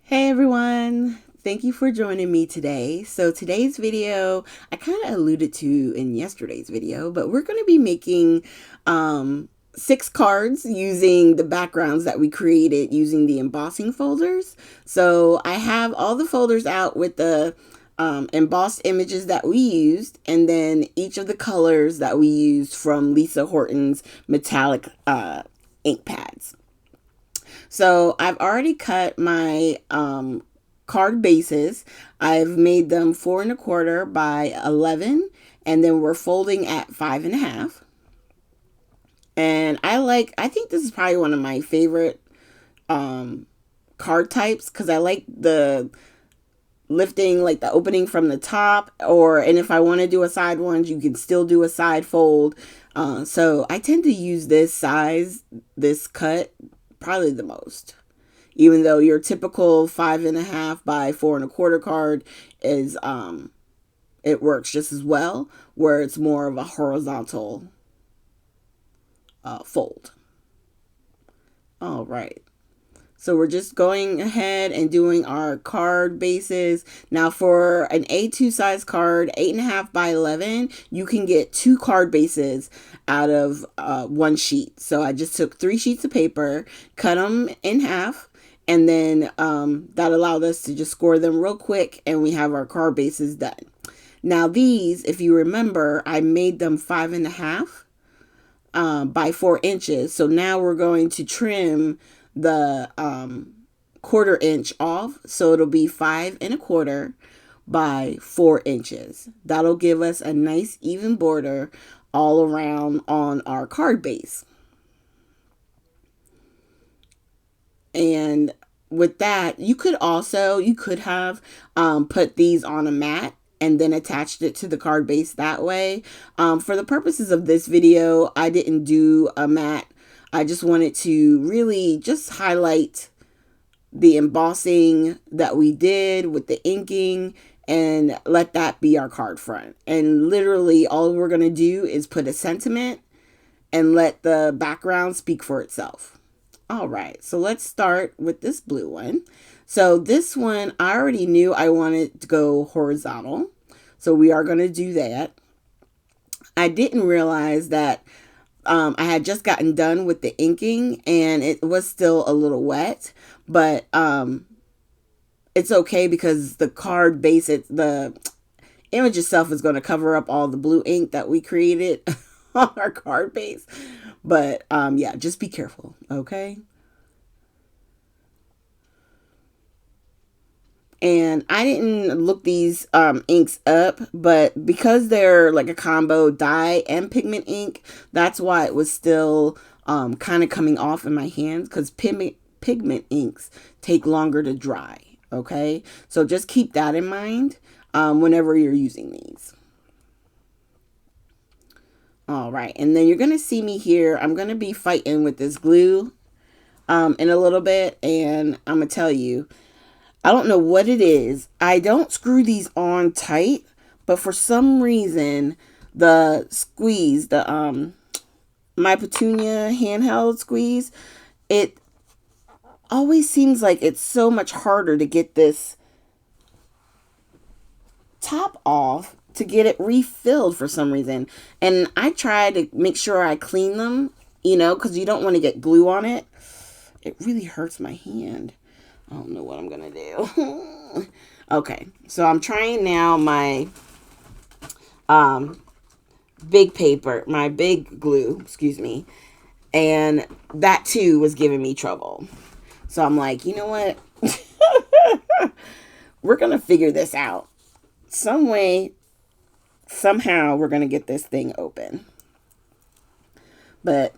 Hey everyone, thank you for joining me today. So today's video, I kind of alluded to in yesterday's video, but we're going to be making 6 cards using the backgrounds that we created using the embossing folders. So I have all the folders out with the embossed images that we used, and then each of the colors that we used from Lisa Horton's metallic ink pads. So I've already cut my card bases. I've made them 4 1/4 by 11, and then we're folding at 5 1/2. And I think this is probably one of my favorite card types because I like the lifting, like the opening from the top, and if I want to do a side one, you can still do a side fold. So I tend to use this cut, probably the most. Even though your typical 5 1/2 by 4 1/4 card is it works just as well, where it's more of a horizontal fold. All right. So we're just going ahead and doing our card bases. Now for an A2 size card, 8 1/2 by 11, you can get 2 card bases out of one sheet. So I just took 3 sheets of paper, cut them in half, and then that allowed us to just score them real quick, and we have our card bases done. Now these, if you remember, I made them 5 1/2 by 4 inches. So now we're going to trim the 1/4 inch off, so it'll be 5 1/4 by 4 inches. That'll give us a nice even border all around on our card base. And with that, you could have put these on a mat and then attached it to the card base that way. For the purposes of this video, I didn't do a mat. I just wanted to really just highlight the embossing that we did with the inking and let that be our card front. And literally all we're going to do is put a sentiment and let the background speak for itself. All right, so let's start with this blue one. So this one, I already knew I wanted to go horizontal. So we are going to do that. I didn't realize that I had just gotten done with the inking and it was still a little wet, but it's okay because the card base, the image itself is going to cover up all the blue ink that we created on our card base. But yeah, just be careful, okay? And I didn't look these inks up, but because they're like a combo dye and pigment ink, that's why it was still kind of coming off in my hands, because pigment inks take longer to dry, okay? So just keep that in mind whenever you're using these. All right, and then you're going to see me here. I'm going to be fighting with this glue in a little bit, and I'm going to tell you, I don't know what it is. I don't screw these on tight, but for some reason, the squeeze, the My Petunia handheld squeeze, it always seems like it's so much harder to get this top off to get it refilled for some reason. And I try to make sure I clean them, because you don't want to get glue on it. It really hurts my hand. I don't know what I'm going to do. Okay, so I'm trying now my my big glue, excuse me. And that too was giving me trouble. So I'm like, you know what? We're going to figure this out. Some way, somehow, we're going to get this thing open. But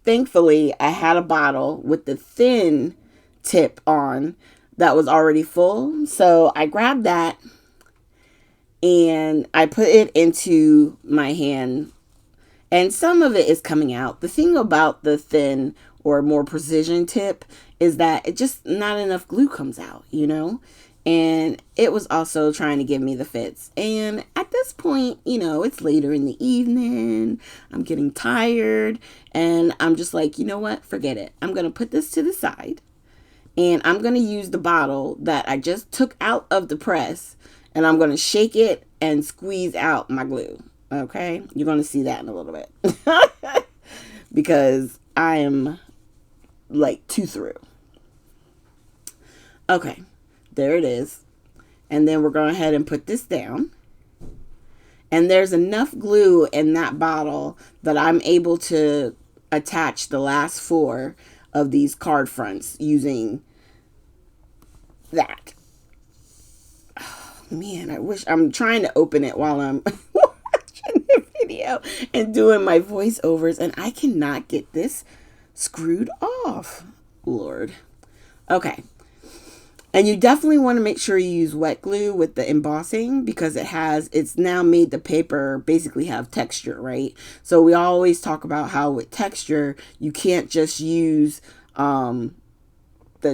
thankfully, I had a bottle with the thin tip on that was already full. So I grabbed that and I put it into my hand. And some of it is coming out. The thing about the thin or more precision tip is that it just not enough glue comes out, And it was also trying to give me the fits. And at this point, it's later in the evening. I'm getting tired. And I'm just like, you know what? Forget it. I'm going to put this to the side. And I'm going to use the bottle that I just took out of the press, and I'm going to shake it and squeeze out my glue. Okay, you're going to see that in a little bit because I am like too through. Okay, there it is. And then we're going ahead and put this down. And there's enough glue in that bottle that I'm able to attach the last 4 of these card fronts using that. Oh, man, I wish I'm trying to open it while I'm watching the video and doing my voiceovers, and I cannot get this screwed off. Lord. Okay. And you definitely want to make sure you use wet glue with the embossing because it's now made the paper basically have texture, right? So we always talk about how with texture, you can't just use the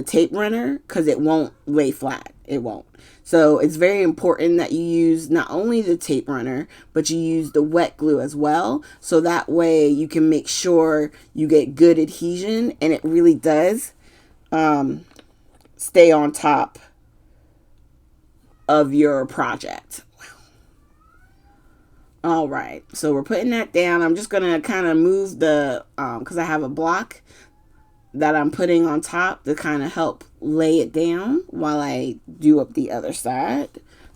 tape runner because it won't lay flat. It won't. So it's very important that you use not only the tape runner, but you use the wet glue as well. So that way you can make sure you get good adhesion, and it really does stay on top of your project. All right, so we're putting that down. I'm just gonna kind of move the because I have a block that I'm putting on top to kind of help lay it down while I do up the other side,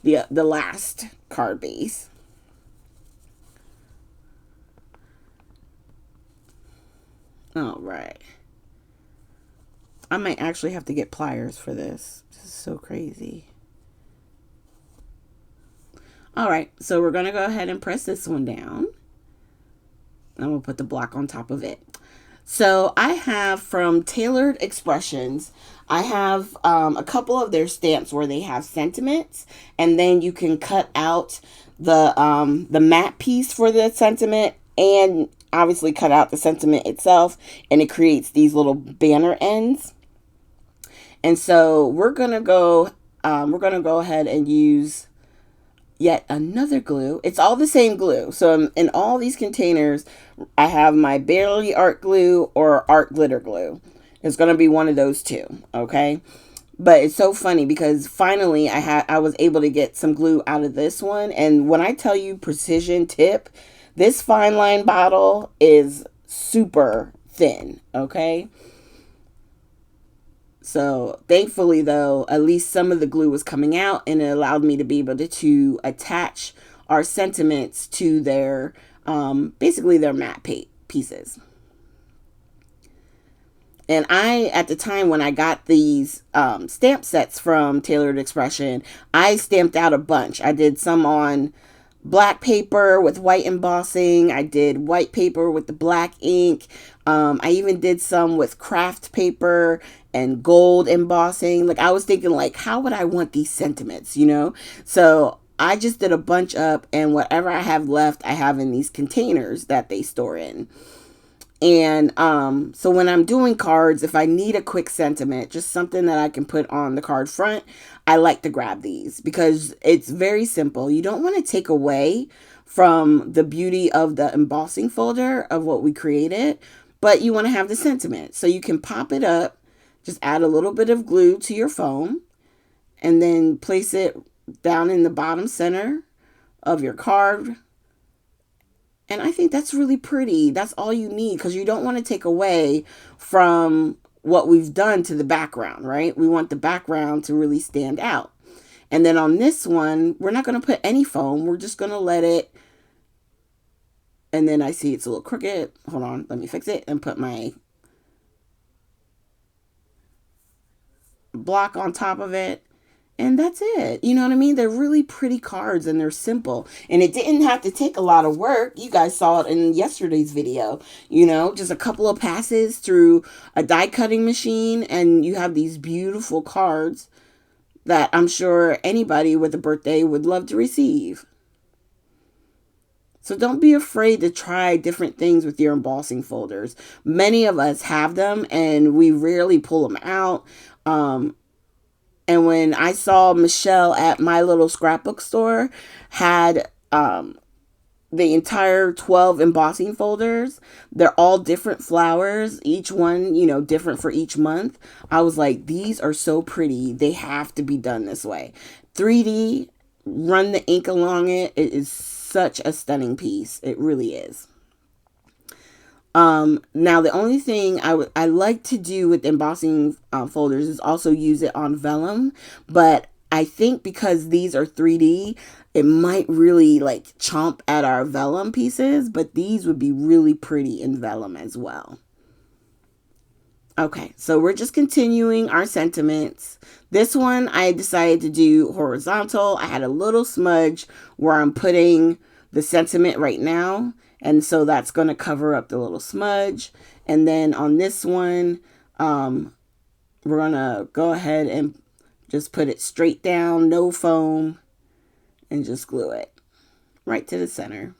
the last card base. All right. I might actually have to get pliers for this. This is so crazy. All right, so we're going to go ahead and press this one down. And we'll put the block on top of it. So I have from Tailored Expressions, I have a couple of their stamps where they have sentiments, and then you can cut out the matte piece for the sentiment and obviously cut out the sentiment itself, and it creates these little banner ends. And so we're gonna go ahead and use yet another glue. It's all the same glue. So in all these containers, I have my Barely Art Glue or Art Glitter Glue. It's gonna be one of those two, okay? But it's so funny because finally I was able to get some glue out of this one. And when I tell you precision tip, this fine line bottle is super thin, okay? So thankfully, though, at least some of the glue was coming out, and it allowed me to be able to attach our sentiments to their, basically their matte pieces. And at the time when I got these stamp sets from Tailored Expression, I stamped out a bunch. I did some on black paper with white embossing. I did white paper with the black ink. I even did some with craft paper and gold embossing. Like I was thinking like, how would I want these sentiments, So I just did a bunch up, and whatever I have left, I have in these containers that they store in. And so when I'm doing cards, if I need a quick sentiment, just something that I can put on the card front, I like to grab these because it's very simple. You don't want to take away from the beauty of the embossing folder of what we created, but you want to have the sentiment. So you can pop it up, just add a little bit of glue to your foam, and then place it down in the bottom center of your card. And I think that's really pretty. That's all you need because you don't want to take away from what we've done to the background, right? We want the background to really stand out. And then on this one, we're not going to put any foam. We're just going to let it. And then I see it's a little crooked. Hold on. Let me fix it and put my block on top of it. And that's it. You know what I mean? They're really pretty cards and they're simple. And it didn't have to take a lot of work. You guys saw it in yesterday's video. Just a couple of passes through a die cutting machine and you have these beautiful cards that I'm sure anybody with a birthday would love to receive. So don't be afraid to try different things with your embossing folders. Many of us have them and we rarely pull them out. And when I saw Michelle at My Little Scrapbook Store had the entire 12 embossing folders. They're all different flowers, each one, different for each month. I was like, these are so pretty. They have to be done this way. 3D, run the ink along it. It is such a stunning piece. It really is. Now the only thing I like to do with embossing folders is also use it on vellum, but I think because these are 3D, it might really like chomp at our vellum pieces, but these would be really pretty in vellum as well. Okay, so we're just continuing our sentiments. This one I decided to do horizontal. I had a little smudge where I'm putting the sentiment right now, and so that's going to cover up the little smudge. And then on this one, we're going to go ahead and just put it straight down, no foam, and just glue it right to the center.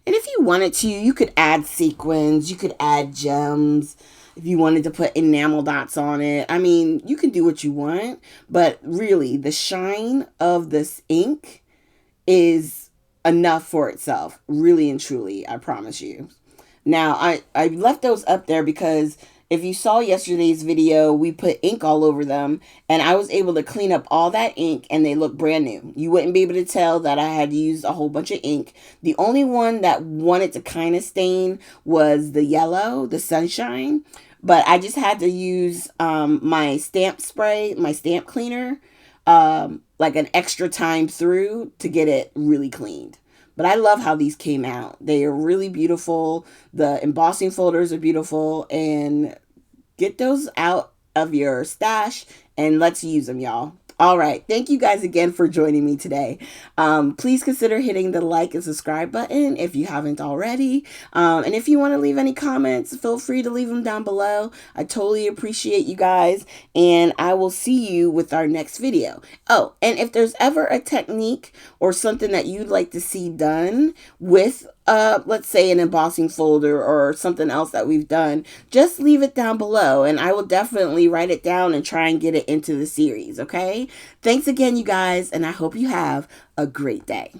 And if you wanted to, you could add sequins, you could add gems. If you wanted to put enamel dots on it, I mean, you can do what you want, but really the shine of this ink is enough for itself, really and truly, I promise you. Now, I left those up there because if you saw yesterday's video, we put ink all over them, and I was able to clean up all that ink, and they look brand new. You wouldn't be able to tell that I had used a whole bunch of ink. The only one that wanted to kind of stain was the yellow, the sunshine, but I just had to use my stamp spray, my stamp cleaner, like an extra time through to get it really cleaned. But I love how these came out. They are really beautiful. The embossing folders are beautiful. And get those out of your stash and let's use them, y'all. All right. Thank you guys again for joining me today. Please consider hitting the like and subscribe button if you haven't already. And if you want to leave any comments, feel free to leave them down below. I totally appreciate you guys. And I will see you with our next video. Oh, and if there's ever a technique or something that you'd like to see done with let's say an embossing folder or something else that we've done, just leave it down below and I will definitely write it down and try and get it into the series, okay? Thanks again, you guys, and I hope you have a great day.